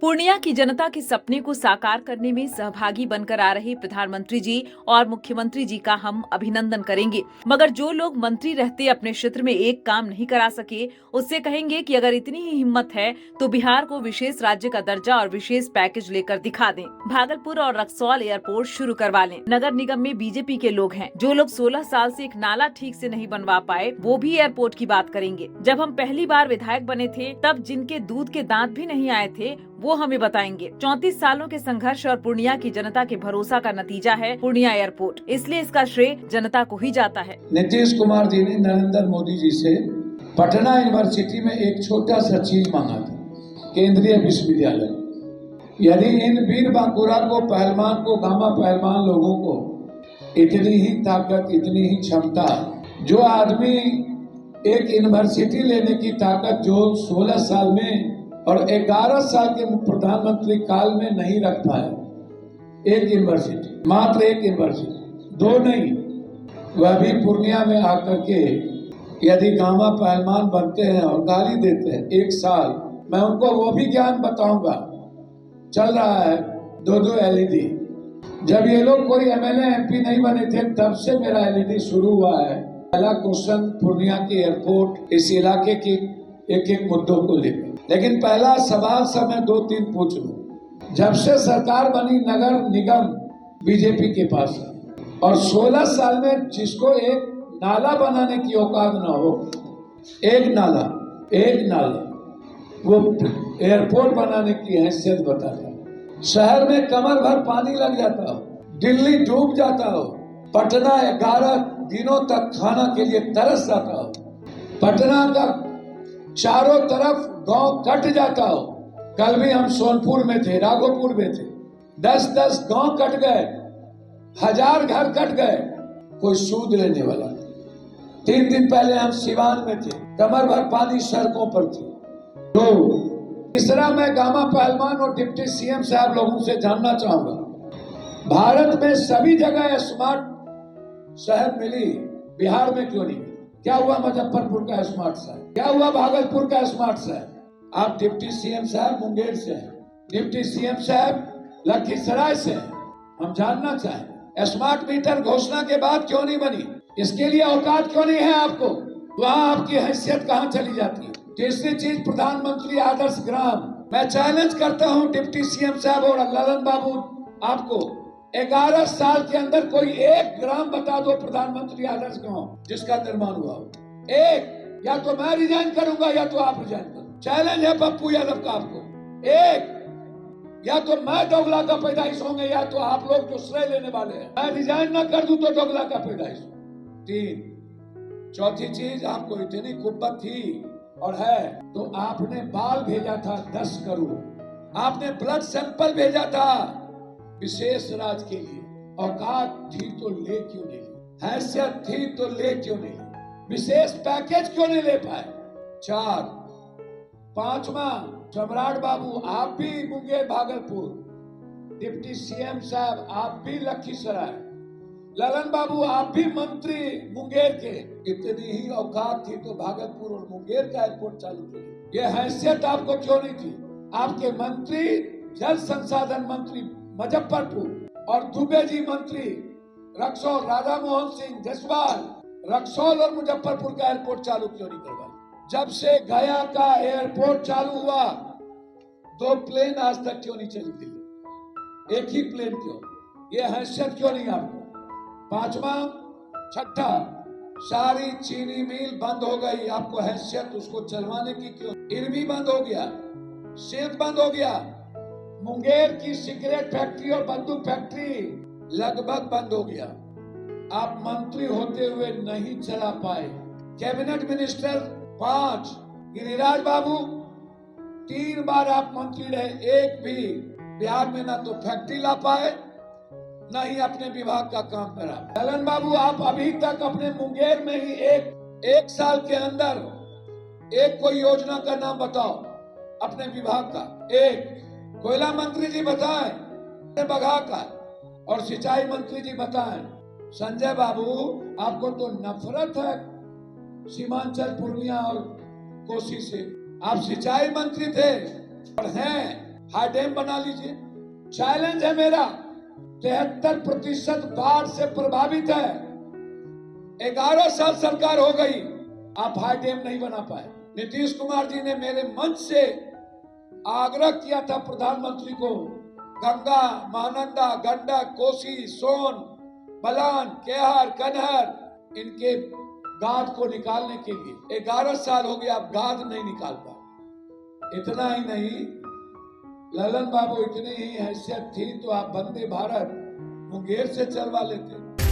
पूर्णिया की जनता के सपने को साकार करने में सहभागी बनकर आ रहे प्रधानमंत्री जी और मुख्यमंत्री जी का हम अभिनंदन करेंगे। मगर जो लोग मंत्री रहते अपने क्षेत्र में एक काम नहीं करा सके, उससे कहेंगे कि अगर इतनी ही हिम्मत है तो बिहार को विशेष राज्य का दर्जा और विशेष पैकेज लेकर दिखा दें। भागलपुर और रक्सौल एयरपोर्ट शुरू करवा लें। नगर निगम में बीजेपी के लोग हैं। जो लोग 16 साल से एक नाला ठीक से नहीं बनवा पाए, वो भी एयरपोर्ट की बात करेंगे। जब हम पहली बार विधायक बने थे, तब जिनके दूध के दांत भी नहीं आए थे, वो हमें बताएंगे। 34 सालों के संघर्ष और पूर्णिया की जनता के भरोसा का नतीजा है पूर्णिया एयरपोर्ट, इसलिए इसका श्रेय जनता को ही जाता है। नीतीश कुमार जी ने नरेंद्र मोदी जी से पटना यूनिवर्सिटी में एक छोटा सा चीज मांगा था, केंद्रीय विश्वविद्यालय। यदि इन वीर बांकुरा को, पहलवान को, गामा पहलवान लोगों को इतनी ही ताकत, इतनी ही क्षमता, जो आदमी एक यूनिवर्सिटी लेने की ताकत जो 16 साल में और 11 साल के प्रधानमंत्री काल में नहीं रख पाए, एक यूनिवर्सिटी, मात्र एक यूनिवर्सिटी, दो नहीं, वह भी पूर्णिया में आकर के यदि गामा पहलवान बनते हैं और गाली देते हैं एक साल, मैं उनको वो भी ज्ञान बताऊंगा। चल रहा है 2-2 एलईडी। जब ये लोग कोई एमएलए एमपी नहीं बने थे, तब से मेरा एलईडी शुरू हुआ है। पहला क्वेश्चन पूर्णिया के एयरपोर्ट, इस इलाके के एक एक मुद्दों को लेकर। लेकिन पहला सवाल सब मैं 2-3 पूछ लूं। जब से सरकार बनी, नगर निगम बीजेपी के पास है और 16 साल में जिसको एक नाला बनाने की औकात ना हो, एक नाला वो एयरपोर्ट बनाने की हैसियत बताता है। शहर में कमर भर पानी लग जाता हो, दिल्ली डूब जाता हो, पटना 11 दिनों तक खाना के लिए तरस जाता हो, पटना का चारों तरफ गांव कट जाता हो। कल भी हम सोनपुर में थे, राघोपुर में थे, 10-10 गांव कट गए, 1000 घर कट गए, कोई सूद लेने वाला नहीं। 3 दिन पहले हम सिवान में थे, कमर भर पानी सड़कों पर थी। तो तीसरा, मैं गामा पहलवान और डिप्टी सीएम साहब लोगों से जानना चाहूंगा, भारत में सभी जगह स्मार्ट शहर मिली, बिहार में क्यों नहीं? क्या हुआ मुजफ्फरपुर का स्मार्ट शहर? क्या हुआ भागलपुर का स्मार्ट शहर? आप डिप्टी सीएम साहब मुंगेर से हैं, डिप्टी सीएम साहब लखीसराय से हैं। हम जानना चाहें, स्मार्ट मीटर घोषणा के बाद क्यों नहीं बनी? इसके लिए औकात क्यों नहीं है आपको? वहाँ आपकी हैसियत कहाँ चली जाती है? तीसरी चीज, प्रधानमंत्री आदर्श ग्राम। मैं चैलेंज करता हूँ डिप्टी सीएम साहब और ललन बाबू, आपको 11 साल के अंदर कोई एक ग्राम बता दो प्रधानमंत्री आदर्श गांव जिसका निर्माण हुआ हो। एक, या तो मैं रिजाइन करूंगा या तो आप रिजाइन करो। चैलेंज है पप्पू यादव का आपको। एक, या तो मैं दोगला का पैदाइश होंगे या तो आप लोग जो श्रेय लेने वाले हैं। मैं रिजाइन ना कर दूं तो दोगला का पैदाइश। 3, चौथी चीज, आपको इतनी कुब्बत थी और है तो आपने बाल भेजा था 10 करोड़, आपने ब्लड सैंपल भेजा था विशेष राज्य के लिए। औकात थी तो ले क्यों नहीं ली? हैसियत थी तो ले क्यों नहीं ली? विशेष पैकेज क्यों नहीं ले पाए? 4, 5वां, सम्राट बाबू आप भी मुंगेर भागलपुर, डिप्टी सीएम साहब आप भी लखीसराय, ललन बाबू आप भी मंत्री मुंगेर के। इतनी ही औकात थी तो भागलपुर और मुंगेर का एयरपोर्ट चालू किया। ये हैसियत आपको क्यों नहीं थी? आपके मंत्री, जल संसाधन मंत्री मुजफ्फरपुर और दुबे जी मंत्री रक्सौल, राधा मोहन सिंह जसवाल, रक्सौल और मुजफ्फरपुर का एयरपोर्ट चालू क्यों नहीं करवाया? जब से गया का एयरपोर्ट चालू हुआ, 2 प्लेन आज तक क्यों नहीं चली दिल्ली? एक ही प्लेन क्यों? ये हैसियत क्यों नहीं आपको? 5वां, 6ठा, सारी चीनी मिल बंद हो गई, आपको हैसियत उसको चलवाने की क्यों? इरमी बंद हो गया, सिल्क बंद हो गया, मुंगेर की सिगरेट फैक्ट्री और बंदूक फैक्ट्री लगभग बंद हो गया। आप मंत्री होते हुए नहीं चला पाए। कैबिनेट मिनिस्टर 5, गिरिराज बाबू 3 बार आप मंत्री रहे, एक भी बिहार में ना तो फैक्ट्री ला पाए, ना ही अपने विभाग का काम करा। ललन बाबू आप अभी तक अपने मुंगेर में ही एक साल के अंदर एक कोई योजना का नाम बताओ अपने विभाग का। एक, कोयला मंत्री जी बताएं, बघा का, और सिंचाई मंत्री जी बताएं। संजय बाबू आपको तो नफरत है सीमांचल, पूर्णिया और कोसी से। आप सिंचाई मंत्री थे और हैं, हाई डैम बना लीजिए। चैलेंज है मेरा, 73% बाढ़ से प्रभावित है। 11 साल सरकार हो गई, आप हाई डैम नहीं बना पाए। नीतीश कुमार जी ने मेरे मंच से आग्रह किया था प्रधानमंत्री को, गंगा, महानंदा, गंडक, कोसी, सोन, बलान, केहर, कनहर, इनके गाद को निकालने के लिए 11 साल हो गए, आप गाद नहीं निकाल पाए। इतना ही नहीं, ललन बाबू इतनी ही हैसियत थी तो आप वंदे भारत मुंगेर से चलवा लेते।